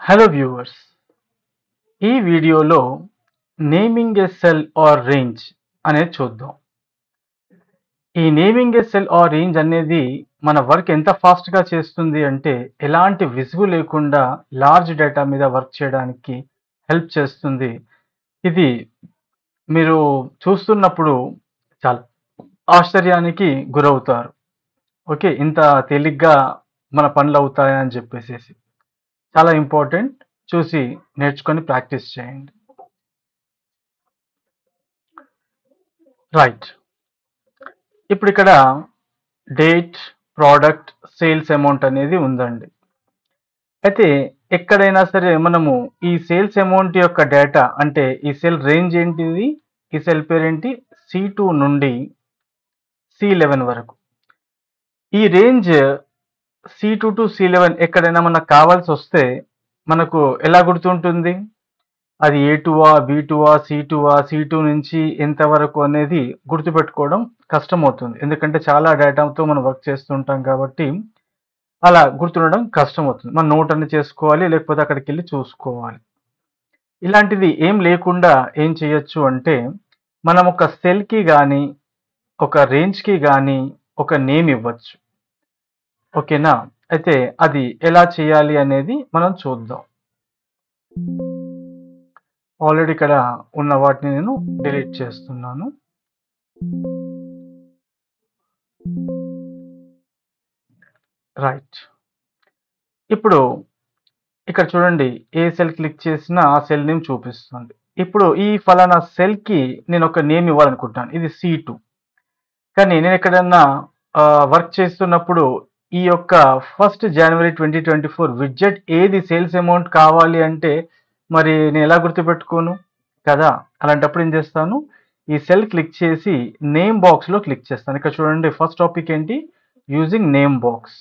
Hello viewers, ఈ వీడియోలో naming a cell or range అనేది చూద్దాం. ఈ naming a cell or range అనేది మన వర్క్ ఎంత ఫాస్ట్గా చేస్తుంది అంటే ఎలాంటి విసుగు లేకుండా లార్జ్ డేటా మీద వర్క్ చేయడానికి హెల్ప్ చేస్తుంది. ఇది మీరు చూస్తున్నప్పుడు చాలా ఆశ్చర్యానికి గురవుతారు. ఓకే, ఇంత తేలిగ్గా మన పనులు అవుతాయని చెప్పేసి చాలా ఇంపార్టెంట్. చూసి నేర్చుకొని ప్రాక్టీస్ చేయండి. రైట్, ఇప్పుడు ఇక్కడ డేట్, ప్రోడక్ట్, సేల్స్ అమౌంట్ అనేది ఉందండి. అయితే ఎక్కడైనా సరే మనము ఈ సేల్స్ అమౌంట్ యొక్క డేటా అంటే ఈ సెల్ రేంజ్ ఏంటిది, ఈ సెల్ పేరేంటి, C2 నుండి C11 వరకు. ఈ రేంజ్ C2 టు C11 ఎక్కడైనా మనకు కావాల్సి వస్తే మనకు ఎలా గుర్తుంటుంది? అది A2ఆ, B2ఆ, C2ఆ, C2 నుంచి ఎంతవరకు అనేది గుర్తుపెట్టుకోవడం కష్టమవుతుంది. ఎందుకంటే చాలా డేటాతో మనం వర్క్ చేస్తుంటాం కాబట్టి అలా గుర్తుండడం కష్టమవుతుంది. మనం నోట్ అని చేసుకోవాలి, లేకపోతే అక్కడికి వెళ్ళి చూసుకోవాలి. ఇలాంటిది ఏం లేకుండా ఏం చేయొచ్చు అంటే మనం ఒక సెల్కి కానీ ఒక రేంజ్కి కానీ ఒక నేమ్ ఇవ్వచ్చు. ఓకేనా? అయితే అది ఎలా చేయాలి అనేది మనం చూద్దాం. ఆల్రెడీ ఇక్కడ ఉన్న వాటిని నేను డిలీట్ చేస్తున్నాను. రైట్, ఇప్పుడు ఇక్కడ చూడండి, ఏ సెల్ క్లిక్ చేసినా ఆ సెల్ నేమ్ చూపిస్తుంది. ఇప్పుడు ఈ ఫలానా సెల్కి నేను ఒక నేమ్ ఇవ్వాలనుకుంటాను. ఇది C2. కానీ నేను ఎక్కడన్నా వర్క్ చేస్తున్నప్పుడు ఈ యొక్క 1st January 2024 విడ్జెట్ ఏది సేల్స్ అమౌంట్ కావాలి అంటే మరి నేను ఎలా గుర్తుపెట్టుకోను కదా? అలాంటప్పుడు ఏం చేస్తాను, ఈ సెల్ క్లిక్ చేసి నేమ్ బాక్స్లో క్లిక్ చేస్తాను. ఇక్కడ చూడండి, ఫస్ట్ టాపిక్ ఏంటి, యూజింగ్ నేమ్ బాక్స్.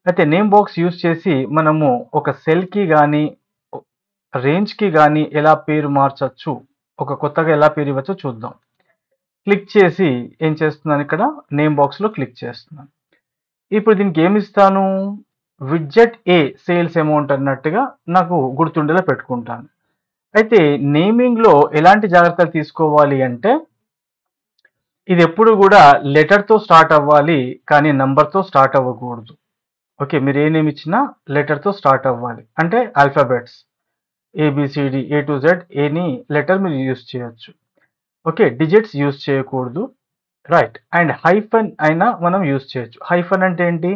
అయితే నేమ్ బాక్స్ యూజ్ చేసి మనము ఒక సెల్కి కానీ రేంజ్కి కానీ ఎలా పేరు మార్చచ్చు, ఒక కొత్తగా ఎలా పేరు ఇవ్వచ్చో చూద్దాం. క్లిక్ చేసి ఏం చేస్తున్నాను, ఇక్కడ నేమ్ బాక్స్లో క్లిక్ చేస్తున్నాను. ఇప్పుడు దీనికి ఏమి ఇస్తాను, విడ్జెట్ ఏ సేల్స్ అమౌంట్ అన్నట్టుగా నాకు గుర్తుండేలా పెట్టుకుంటాను. అయితే నేమింగ్లో ఎలాంటి జాగ్రత్తలు తీసుకోవాలి అంటే ఇది ఎప్పుడు కూడా లెటర్తో స్టార్ట్ అవ్వాలి, కానీ నంబర్తో స్టార్ట్ అవ్వకూడదు. ఓకే, మీరు ఏ నేమ్ ఇచ్చినా లెటర్తో స్టార్ట్ అవ్వాలి, అంటే alphabets ABCD A to Z any letter మీరు యూజ్ చేయొచ్చు. ఓకే, డిజిట్స్ యూజ్ చేయకూడదు. రైట్, అండ్ హైఫన్ అయినా మనం యూజ్ చేయొచ్చు. హైఫన్ అంటే ఏంటి,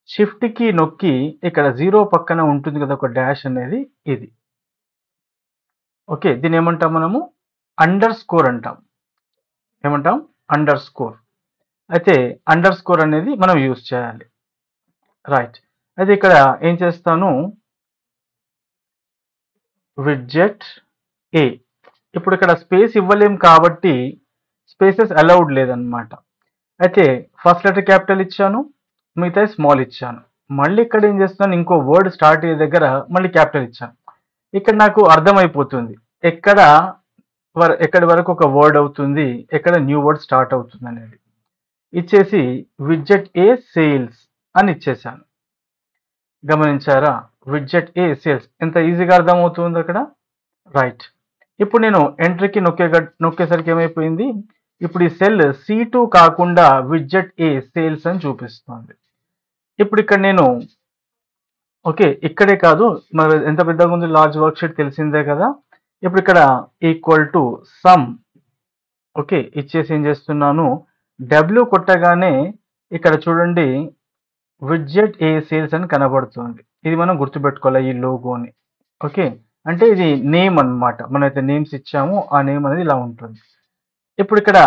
షిఫ్ట్ కి నొక్కి ఇక్కడ 0 పక్కన ఉంటుంది కదా ఒక డాష్ అనేది, ఇది. ఓకే, దీన్ని ఏమంటాం మనము, అండర్ స్కోర్ అంటాం. ఏమంటాం, అండర్ స్కోర్. అయితే అండర్ స్కోర్ అనేది మనం యూజ్ చేయాలి. రైట్, అయితే ఇక్కడ ఏం చేస్తాను, విడ్జెట్ ఏ. ఇప్పుడు ఇక్కడ స్పేస్ ఇవ్వలేం కాబట్టి స్పేసెస్ అలౌడ్ లేదన్నమాట. అయితే ఫస్ట్ లెటర్ క్యాపిటల్ ఇచ్చాను, మిగతా స్మాల్ ఇచ్చాను. మళ్ళీ ఇక్కడ ఏం చేస్తున్నాను, ఇంకో వర్డ్ స్టార్ట్ అయ్యే దగ్గర మళ్ళీ క్యాపిటల్ ఇచ్చాను. ఇక్కడ నాకు అర్థమైపోతుంది ఎక్కడి వరకు ఒక వర్డ్ అవుతుంది, ఎక్కడ న్యూ వర్డ్ స్టార్ట్ అవుతుంది అనేది. ఇచ్చేసి విడ్జెట్ ఏ సేల్స్ అని ఇచ్చేసాను. గమనించారా, విడ్జెట్ ఏ సేల్స్ ఎంత ఈజీగా అర్థమవుతుంది అక్కడ. రైట్, ఇప్పుడు నేను ఎంట్రీకి నొక్కేసరికి ఏమైపోయింది, ఇప్పుడు ఈ సెల్ C2 కాకుండా విడ్జెట్ ఏ సేల్స్ అని చూపిస్తుంది. ఇప్పుడు ఇక్కడ నేను ఓకే, ఇక్కడే కాదు మరి ఎంత పెద్దగా ఉంది లార్జ్ వర్క్ షీట్ తెలిసిందే కదా. ఇప్పుడు ఇక్కడ ఈక్వల్ టు సమ్. ఓకే, ఇచ్చేసి ఏం చేస్తున్నాను, W కొట్టగానే ఇక్కడ చూడండి విడ్జెట్ ఏ సేల్స్ అని కనబడుతుంది. ఇది మనం గుర్తుపెట్టుకోవాలి, ఈ లోగోని. ఓకే, అంటే ఇది నేమ్ అన్నమాట. మనం అయితే నేమ్స్ ఇచ్చాము, ఆ నేమ్ అనేది ఇలా ఉంటుంది. ఇప్పుడు ఇక్కడ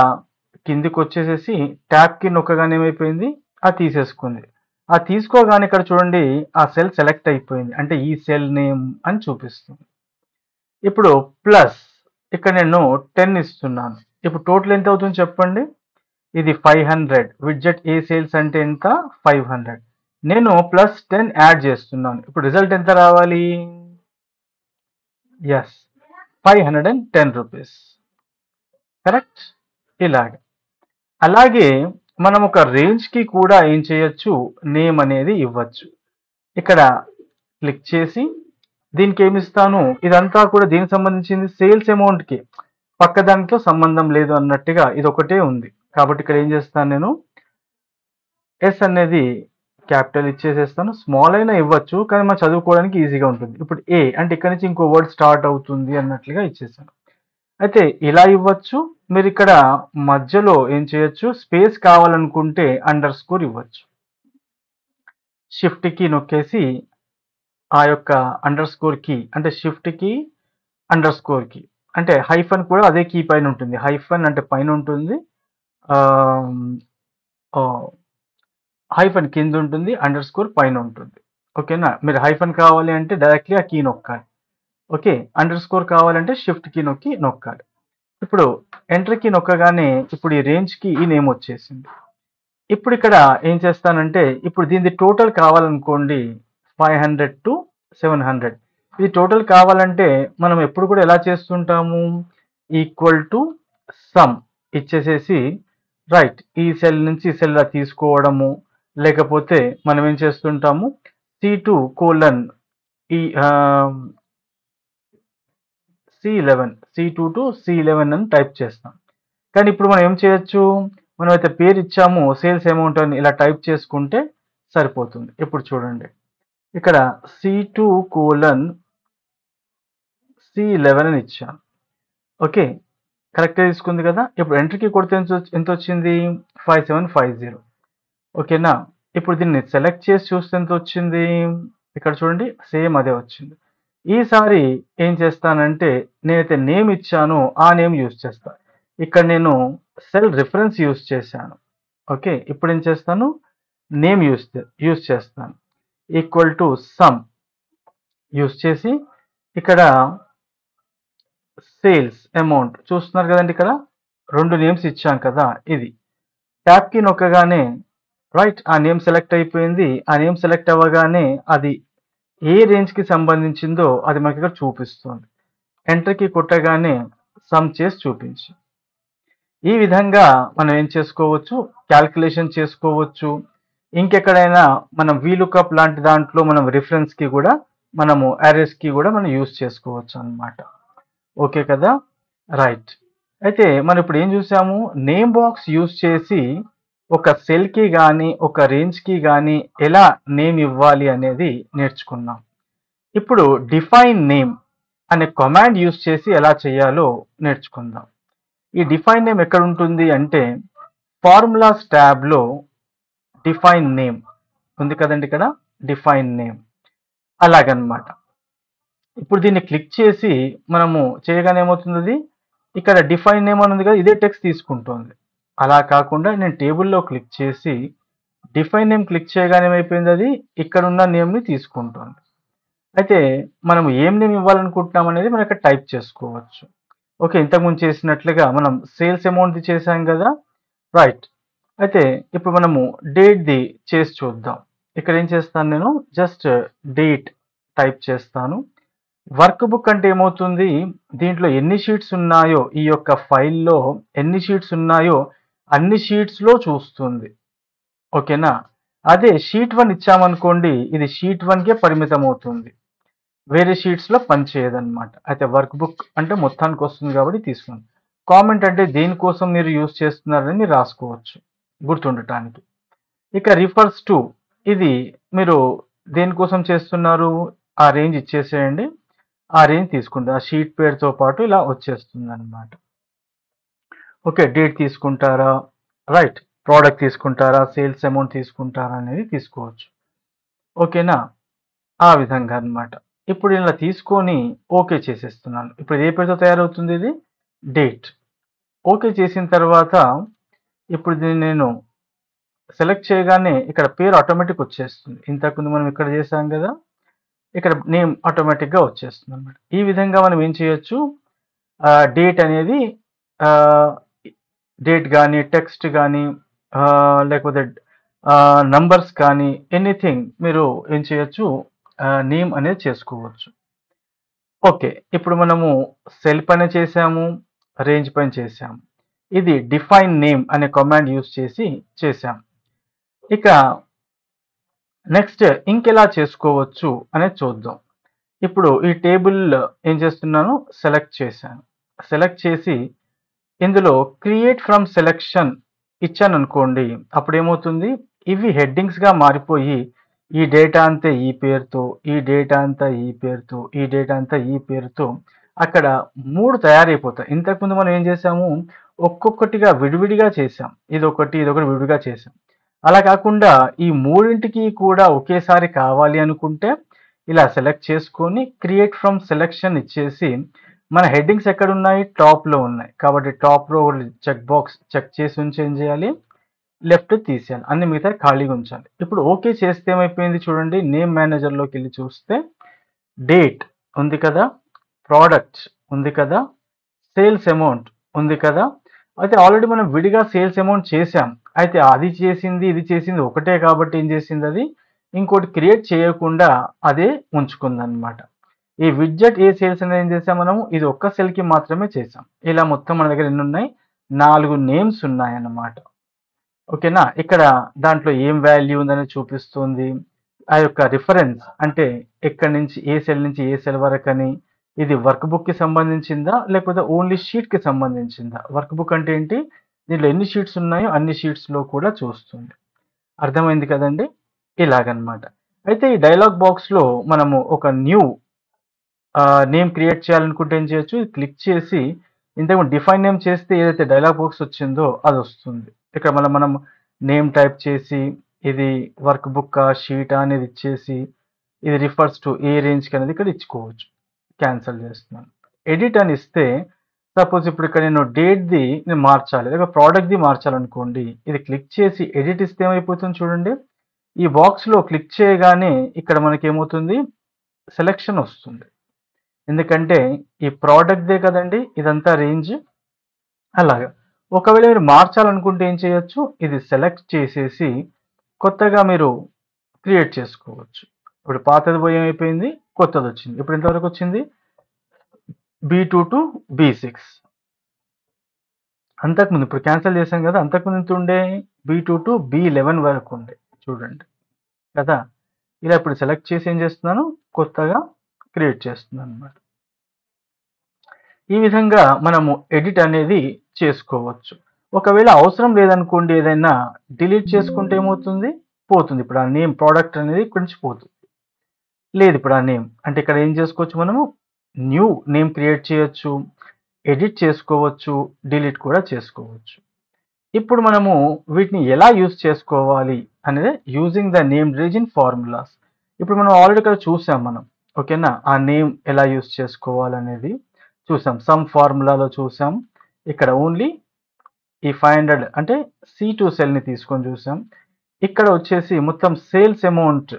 కిందికి వచ్చేసేసి ట్యాబ్కి నొక్కగానే ఏమైపోయింది, అది తీసేసుకుంది. ఆ తీసుకోగానే ఇక్కడ చూడండి ఆ సెల్ సెలెక్ట్ అయిపోయింది, అంటే ఈ సెల్ నేమ్ అని చూపిస్తుంది. ఇప్పుడు ప్లస్ ఇక్కడ నేను 10 ఇస్తున్నాను. ఇప్పుడు టోటల్ ఎంత అవుతుంది చెప్పండి, ఇది 500. విడ్జెట్ ఏ సేల్స్ అంటే ఎంత, 500. నేను ప్లస్ 10 యాడ్ చేస్తున్నాను. ఇప్పుడు రిజల్ట్ ఎంత రావాలి, ఎస్ 510 రూపీస్. కరెక్ట్, ఇలాగే. అలాగే మనం ఒక రేంజ్కి కూడా ఏం చేయొచ్చు, నేమ్ అనేది ఇవ్వచ్చు. ఇక్కడ క్లిక్ చేసి దీనికి ఏమి ఇస్తాను, ఇదంతా కూడా దేనికి సంబంధించింది, సేల్స్ అమౌంట్కి, పక్క దానితో సంబంధం లేదు అన్నట్టుగా ఇది ఒకటే ఉంది. కాబట్టి ఇక్కడ ఏం చేస్తాను, నేను ఎస్ అనేది క్యాపిటల్ ఇచ్చేసేస్తాను. స్మాల్ అయినా ఇవ్వచ్చు, కానీ మనం చదువుకోవడానికి ఈజీగా ఉంటుంది. ఇప్పుడు ఏ అంటే ఇక్కడ నుంచి ఇంకో వర్డ్ స్టార్ట్ అవుతుంది అన్నట్లుగా ఇచ్చేసాను. అయితే ఇలా ఇవ్వచ్చు, మీరు ఇక్కడ మధ్యలో ఏం చేయొచ్చు, స్పేస్ కావాలనుకుంటే అండర్ స్కోర్ ఇవ్వచ్చు. షిఫ్ట్ కీ నొక్కేసి ఆ యొక్క అండర్ స్కోర్ కీ అంటే shift key underscore key అంటే హైఫన్ కూడా అదే కీ పైన ఉంటుంది. హైఫన్ అంటే పైన ఉంటుంది, హైఫన్ కింద ఉంటుంది, అండర్ స్కోర్ పైన ఉంటుంది. ఓకేనా, మీరు హైఫన్ కావాలి అంటే డైరెక్ట్లీ ఆ కీ నొక్కాలి. ఓకే, అండర్ స్కోర్ కావాలంటే షిఫ్ట్ కీ నొక్కాలి. ఇప్పుడు ఎంటర్ కీ నొక్కగానే ఇప్పుడు ఈ రేంజ్ కి ఈ నేమ్ వచ్చేసింది. ఇప్పుడు ఇక్కడ ఏం చేస్తానంటే, ఇప్పుడు దీని టోటల్ కావాలనుకోండి 500 to 700. ఇది టోటల్ కావాలంటే మనం ఎప్పుడు కూడా ఎలా చేస్తుంటాము, ఈక్వల్ టు సమ్ ఇచ్చేసేసి రైట్ ఈ సెల్ నుంచి ఈ సెల్ తీసుకోవడము, లేకపోతే మనం ఏం చేస్తుంటాము C2 కోలన్ ఈ C2 to C11 అని టైప్ చేస్తాం. కానీ ఇప్పుడు మనం ఏం చేయొచ్చు, మనం అయితే పేరు ఇచ్చాము సేల్స్ అమౌంట్ అని ఇలా టైప్ చేసుకుంటే సరిపోతుంది. ఇప్పుడు చూడండి, ఇక్కడ C2 కోలన్ C11 అని ఇచ్చాను. ఓకే, కరెక్ట్గా తీసుకుంది కదా. ఇప్పుడు ఎంట్రీకి కొడితే ఎంత వచ్చింది, 5750. ఓకేనా, ఇప్పుడు దీన్ని సెలెక్ట్ చేసి చూస్తే ఎంత వచ్చింది, ఇక్కడ చూడండి సేమ్ అదే వచ్చింది. ఈసారి ఏం చేస్తానంటే, నేనైతే నేమ్ ఇచ్చానో ఆ నేమ్ యూజ్ చేస్తాను. ఇక్కడ నేను సెల్ రిఫరెన్స్ యూజ్ చేశాను. ఓకే, ఇప్పుడు ఏం చేస్తాను, నేమ్ యూజ్ చేస్తాను. ఈక్వల్ టు సమ్ యూజ్ చేసి ఇక్కడ సేల్స్ అమౌంట్ చూస్తున్నారు కదండి, ఇక్కడ 2 నేమ్స్ ఇచ్చాం కదా. ఇది ట్యాప్ కి నొక్కగానే రైట్ ఆ నేమ్ సెలెక్ట్ అయిపోయింది. ఆ నేమ్ సెలెక్ట్ అవ్వగానే అది ఏ రేంజ్ కి సంబంధించిందో అది మనకి ఇక్కడ చూపిస్తుంది. ఎంటర్ కి కొట్టగానే సమ్ చేసి చూపించి, ఈ విధంగా మనం ఏం చేసుకోవచ్చు, క్యాల్కులేషన్ చేసుకోవచ్చు. ఇంకెక్కడైనా మనం వీలుకప్ లాంటి దాంట్లో మనం రిఫరెన్స్ కి కూడా మనము అరేస్ కి కూడా మనం యూజ్ చేసుకోవచ్చు అన్నమాట. ఓకే కదా, రైట్. అయితే మనం ఇప్పుడు ఏం చూసాము, నేమ్ బాక్స్ యూజ్ చేసి ఒక సెల్ కి కానీ ఒక రేంజ్ కి కానీ ఎలా నేమ్ ఇవ్వాలి అనేది నేర్చుకున్నాం. ఇప్పుడు డిఫైన్ నేమ్ అనే కమాండ్ యూజ్ చేసి ఎలా చేయాలో నేర్చుకుందాం. ఈ డిఫైన్ నేమ్ ఎక్కడ ఉంటుంది అంటే ఫార్ములాస్ ట్యాబ్ లో డిఫైన్ నేమ్ ఉంది కదండి, ఇక్కడ డిఫైన్ నేమ్ అలాగనమాట. ఇప్పుడు దీన్ని క్లిక్ చేసి మనము చేయగానే ఏమవుతుంది, ఇక్కడ డిఫైన్ నేమ్ అని ఉంది కదా, ఇదే టెక్స్ట్ తీసుకుంటుంది. అలా కాకుండా నేను టేబుల్లో క్లిక్ చేసి డిఫైన్ నేమ్ క్లిక్ చేయగానే ఏమైపోయింది, అది ఇక్కడ ఉన్న నేమ్ని తీసుకుంటుంది. అయితే మనం ఏం నేమ్ ఇవ్వాలనుకుంటున్నాం అనేది మనం ఇక్కడ టైప్ చేసుకోవచ్చు. ఓకే, ఇంతకుముందు చేసినట్లుగా మనం సేల్స్ అమౌంట్ చేసాం కదా, రైట్. అయితే ఇప్పుడు మనము డేట్ది చేసి చూద్దాం. ఇక్కడ ఏం చేస్తాను, నేను జస్ట్ డేట్ టైప్ చేస్తాను. వర్క్ బుక్ అంటే ఏమవుతుంది, దీంట్లో ఎన్ని షీట్స్ ఉన్నాయో ఈ యొక్క ఫైల్లో ఎన్ని షీట్స్ ఉన్నాయో అన్ని షీట్స్లో చూస్తుంది. ఓకేనా, అదే షీట్ 1 ఇచ్చామనుకోండి, ఇది షీట్ 1కే పరిమితం అవుతుంది, వేరే షీట్స్లో పనిచేయదన్నమాట. అయితే వర్క్ బుక్ అంటే మొత్తానికి వస్తుంది కాబట్టి తీసుకోండి. కామెంట్ అంటే దేనికోసం మీరు యూజ్ చేస్తున్నారని మీరు రాసుకోవచ్చు గుర్తుండటానికి. ఇక రిఫర్స్ టు, ఇది మీరు దేనికోసం చేస్తున్నారు ఆ రేంజ్ ఇచ్చేసేయండి, ఆ రేంజ్ తీసుకుంటారు. ఆ షీట్ పేరుతో పాటు ఇలా వచ్చేస్తుంది అనమాట. ఓకే, డేట్ తీసుకుంటారా, రైట్, ప్రోడక్ట్ తీసుకుంటారా, సేల్స్ అమౌంట్ తీసుకుంటారా అనేది తీసుకోవచ్చు. ఓకేనా, ఆ విధంగా అన్నమాట. ఇప్పుడు ఇలా తీసుకొని ఓకే చేసేస్తున్నాను. ఇప్పుడు ఏ పేరుతో తయారవుతుంది, ఇది డేట్. ఓకే చేసిన తర్వాత ఇప్పుడు దీన్ని నేను సెలెక్ట్ చేయగానే ఇక్కడ పేరు ఆటోమేటిక్ వచ్చేస్తుంది. ఇంతకుముందు మనం ఇక్కడ చేసాం కదా, ఇక్కడ నేమ్ ఆటోమేటిక్గా వచ్చేస్తుంది అనమాట. ఈ విధంగా మనం ఏం చేయొచ్చు, డేట్ అనేది డేట్ కానీ టెక్స్ట్ కానీ లేకపోతే నంబర్స్ కానీ ఎనీథింగ్ మీరు ఏం చేయొచ్చు, నేమ్ అనేది చేసుకోవచ్చు. ఓకే, ఇప్పుడు మనము సెల్ పైన చేసాము, రేంజ్ పైన చేసాము. ఇది డిఫైన్ నేమ్ అనే కమాండ్ యూజ్ చేసి చేసాం. ఇక నెక్స్ట్ ఇంకెలా చేసుకోవచ్చు అనేది చూద్దాం. ఇప్పుడు ఈ టేబుల్ ఏం చేస్తున్నాను, సెలెక్ట్ చేశాను. సెలెక్ట్ చేసి ఇందులో క్రియేట్ ఫ్రమ్ సెలెక్షన్ ఇచ్చాననుకోండి, అప్పుడేమవుతుంది, ఇవి హెడ్డింగ్స్‌గా మారిపోయి ఈ డేటా అంతా ఈ పేరుతో, ఈ డేటా అంతా ఈ పేరుతో, ఈ డేటా అంతా ఈ పేరుతో అక్కడ 3 తయారైపోతాయి. ఇంతకుముందు మనం ఏం చేసాము, ఒక్కొక్కటిగా విడివిడిగా చేసాం. ఇదొకటి, ఇదొకటి విడివిడిగా చేసాం. అలా కాకుండా ఈ మూడింటికి కూడా ఒకేసారి కావాలి అనుకుంటే ఇలా సెలెక్ట్ చేసుకొని క్రియేట్ ఫ్రమ్ సెలెక్షన్ ఇచ్చేసి మన హెడ్డింగ్స్ ఎక్కడున్నాయి, టాప్‌లో ఉన్నాయి. కాబట్టి టాప్‌లో చెక్ బాక్స్ చెక్ చేసి ఉంచి ఏం చేయాలి, లెఫ్ట్ తీసేయాలి. అన్ని మిగతాయి ఖాళీగా ఉంచాలి. ఇప్పుడు ఓకే చేస్తే ఏమైపోయింది చూడండి, నేమ్ మేనేజర్‌లోకెళ్ళి చూస్తే డేట్ ఉంది కదా, ప్రొడక్ట్ ఉంది కదా, సేల్స్ అమౌంట్ ఉంది కదా. అయితే ఆల్రెడీ మనం విడిగా సేల్స్ అమౌంట్ చేసాం. అయితే అది చేసింది, ఇది చేసింది ఒకటే కాబట్టి ఏం చేసింది అది, ఇంకోటి క్రియేట్ చేయకుండా అదే ఉంచుకుందనమాట. ఈ విడ్జెట్ ఏ సేల్స్ అనేది ఏం చేసాం మనము, ఇది ఒక్క సెల్‌కి మాత్రమే చేసాం. ఇలా మొత్తం మన దగ్గర ఎన్నున్నాయి, 4 నేమ్స్ ఉన్నాయన్నమాట. ఓకేనా. ఇక్కడ దాంట్లో ఏం వాల్యూ ఉందని చూపిస్తుంది. ఆ యొక్క రిఫరెన్స్ అంటే ఎక్కడి నుంచి ఏ సెల్ నుంచి ఏ సెల్ వరకని, ఇది వర్క్ బుక్‌కి సంబంధించిందా? లేకపోతే ఓన్లీ షీట్‌కి సంబంధించిందా? వర్క్ బుక్ అంటే ఏంటి? దీంట్లో ఎన్ని షీట్స్ ఉన్నాయో అన్ని షీట్స్‌లో కూడా చూస్తుంది. అర్థమైంది కదండీ! ఇలాగనమాట. అయితే ఈ డైలాగ్ బాక్స్‌లో మనము ఒక న్యూ నేమ్ క్రియేట్ చేయాలనుకుంటే ఏం చేయొచ్చు, ఇది క్లిక్ చేసి ఇంతకు డిఫైన్ నేమ్ చేస్తే ఏదైతే డైలాగ్ బాక్స్ వచ్చిందో అదొస్తుంది. ఇక్కడ మనం నేమ్ టైప్ చేసి ఇది వర్క్ బుక్కా, షీటా అనేది ఇచ్చేసి ఇది రిఫర్స్ టు ఏ రేంజ్‌కి అనేది ఇక్కడ ఇచ్చుకోవచ్చు. క్యాన్సల్ చేస్తున్నాను. ఎడిట్ అని ఇస్తే సపోజ్ ఇప్పుడు ఇక్కడ నేను డేట్‌ది నేను మార్చాలి. లేదా ప్రొడక్ట్‌ది మార్చాలనుకోండి. ఇది క్లిక్ చేసి ఎడిట్ ఇస్తే ఏమైపోతుంది చూడండి. ఈ బాక్స్‌లో క్లిక్ చేయగానే ఇక్కడ మనకేమవుతుంది, సెలక్షన్ వస్తుంది. ఎందుకంటే ఈ ప్రొడక్ట్‌దే కదండీ ఇదంతా రేంజ్. అలాగా. ఒకవేళ మీరు మార్చాలనుకుంటే ఏం చేయొచ్చు, ఇది సెలెక్ట్ చేసేసి కొత్తగా మీరు క్రియేట్ చేసుకోవచ్చు. ఇప్పుడు పాతది పోయి ఏమైపోయింది, కొత్తదొచ్చింది. ఇప్పుడు ఎంతవరకు వచ్చింది, B2 టు B6. అంతకుముందు ఇప్పుడు క్యాన్సల్ చేశాం కదా, అంతకుముందు ఎంత ఉండే, B2 టు B11 వరకు ఉండే. చూడండి కదా. ఇలా ఇప్పుడు సెలెక్ట్ చేసి ఏం చేస్తున్నాను, కొత్తగా క్రియేట్ చేస్తున్నానన్నమాట. ఈ విధంగా మనము ఎడిట్ అనేది చేసుకోవచ్చు. ఒకవేళ అవసరం లేదనుకోండి, ఏదైనా డిలీట్ చేసుకుంటే ఏమవుతుంది, పోతుంది. ఇప్పుడు ఆ నేమ్ ప్రొడక్ట్ అనేది ఇక్కడి నుంచి పోతుంది. లేదు ఇప్పుడు ఆ నేమ్ అంటే ఇక్కడ ఏం చేసుకోవచ్చు, మనము న్యూ నేమ్ క్రియేట్ చేయొచ్చు, ఎడిట్ చేసుకోవచ్చు, డిలీట్ కూడా చేసుకోవచ్చు. ఇప్పుడు మనము వీటిని ఎలా యూజ్ చేసుకోవాలి అనేది using the name range in formulas. ఇప్పుడు మనం ఆల్రెడీ ఇక్కడ చూసాం మనం. ఓకేనా, ఆ నేమ్ ఎలా యూజ్ చేసుకోవాలనేది చూసాం. సమ్ ఫార్ములాలో చూసాం. ఇక్కడ ఓన్లీ ఈ 500 అంటే C2 సెల్ని తీసుకొని చూసాం. ఇక్కడ వచ్చేసి మొత్తం సేల్స్ అమౌంట్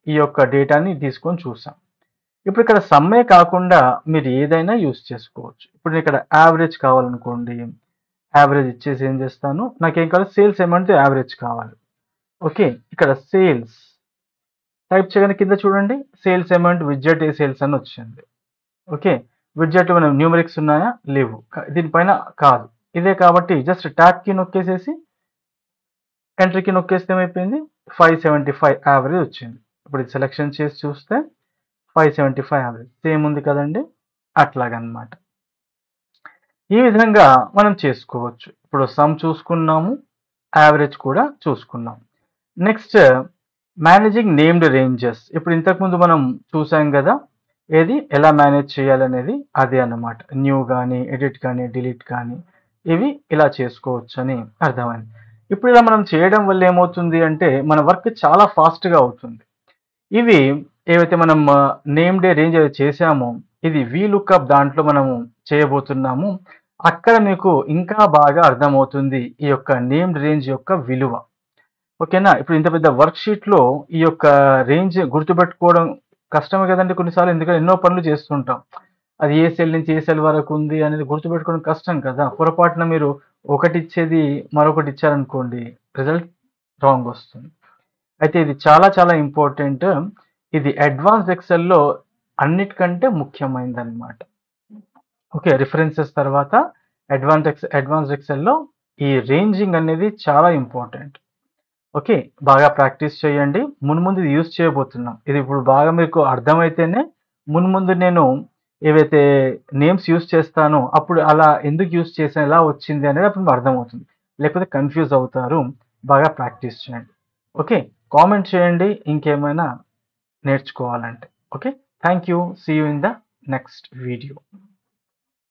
ఈ యొక్క డేటాని తీసుకొని చూసాం. ఇప్పుడు ఇక్కడ సమ్మే కాకుండా మీరు ఏదైనా యూజ్ చేసుకోవచ్చు. ఇప్పుడు ఇక్కడ యావరేజ్ కావాలనుకోండి, యావరేజ్ ఇచ్చేసి ఏం చేస్తాను, నాకేం కావాలి, సేల్స్ అమౌంట్ యావరేజ్ కావాలి. ఓకే, ఇక్కడ సేల్స్ టైప్ చేయగానే కింద చూడండి, సేల్స్ అమౌంట్ విడ్జెట్ ఏ సేల్స్ అని వచ్చింది. ఓకే, విడ్జెట్ మనం న్యూమరిక్స్ ఉన్నాయా, లేవు, దీనిపైన కాదు, ఇదే కాబట్టి జస్ట్ ట్యాబ్ కి నొక్కేసేసి ఎంట్రీ కి నొక్కేస్తే ఏమైపోయింది, 575 యావరేజ్ వచ్చింది. ఇప్పుడు ఇది సెలెక్షన్ చేసి చూస్తే 575 యావరేజ్ సేమ్ ఉంది కదండి. అట్లాగనమాట. ఈ విధంగా మనం చేసుకోవచ్చు. ఇప్పుడు సమ్ చూసుకున్నాము, యావరేజ్ కూడా చూసుకున్నాం. Next managing named ranges. ఇప్పుడు ఇంతకుముందు మనం చూసాం కదా, ఏది ఎలా మేనేజ్ చేయాలనేది అదే అన్నమాట. న్యూ కానీ, ఎడిట్ కానీ, డిలీట్ కానీ ఇవి ఇలా చేసుకోవచ్చు అని అర్థమైంది. ఇప్పుడు ఇలా మనం చేయడం వల్ల ఏమవుతుంది అంటే మన వర్క్ చాలా ఫాస్ట్గా అవుతుంది. ఇవి ఏవైతే మనం నేమ్ డే రేంజ్ ఏదైతే చేసామో ఇది VLOOKUP దాంట్లో మనము చేయబోతున్నాము. అక్కడ మీకు ఇంకా బాగా అర్థమవుతుంది ఈ యొక్క నేమ్డ్ రేంజ్ యొక్క విలువ. ఓకేనా. ఇప్పుడు ఇంత పెద్ద వర్క్ షీట్లో ఈ యొక్క రేంజ్ గుర్తుపెట్టుకోవడం కష్టమే కదండి కొన్నిసార్లు, ఎందుకంటే ఎన్నో పనులు చేస్తుంటాం. అది ఏ సెల్ నుంచి ఏ సెల్ వరకు ఉంది అనేది గుర్తుపెట్టుకోవడం కష్టం కదా. పొరపాటున మీరు ఒకటి ఇచ్చేది మరొకటి ఇచ్చారనుకోండి, రిజల్ట్ రాంగ్ వస్తుంది. అయితే ఇది చాలా చాలా ఇంపార్టెంట్. ఇది అడ్వాన్స్డ్ ఎక్సెల్లో అన్నిటికంటే ముఖ్యమైనదన్నమాట. ఓకే, రిఫరెన్సెస్ తర్వాత అడ్వాన్స్డ్ ఎక్సెల్లో ఈ రేంజింగ్ అనేది చాలా ఇంపార్టెంట్. ఓకే, బాగా ప్రాక్టీస్ చేయండి. మున్ముందు ఇది యూజ్ చేయబోతున్నాం. ఇది ఇప్పుడు బాగా మీకు అర్థమైతేనే ముందు నేను ఏవైతే నేమ్స్ యూజ్ చేస్తానో అప్పుడు అలా ఎందుకు యూజ్ చేశాను, ఎలా వచ్చింది అనేది అప్పుడు మీకు అర్థమవుతుంది. లేకపోతే కన్‌ఫ్యూజ్ అవుతారు. బాగా ప్రాక్టీస్ చేయండి. ఓకే. కామెంట్ చేయండి ఇంకేమైనా నేర్చుకోవాలంటే. Okay. Thank you. See you in the next video.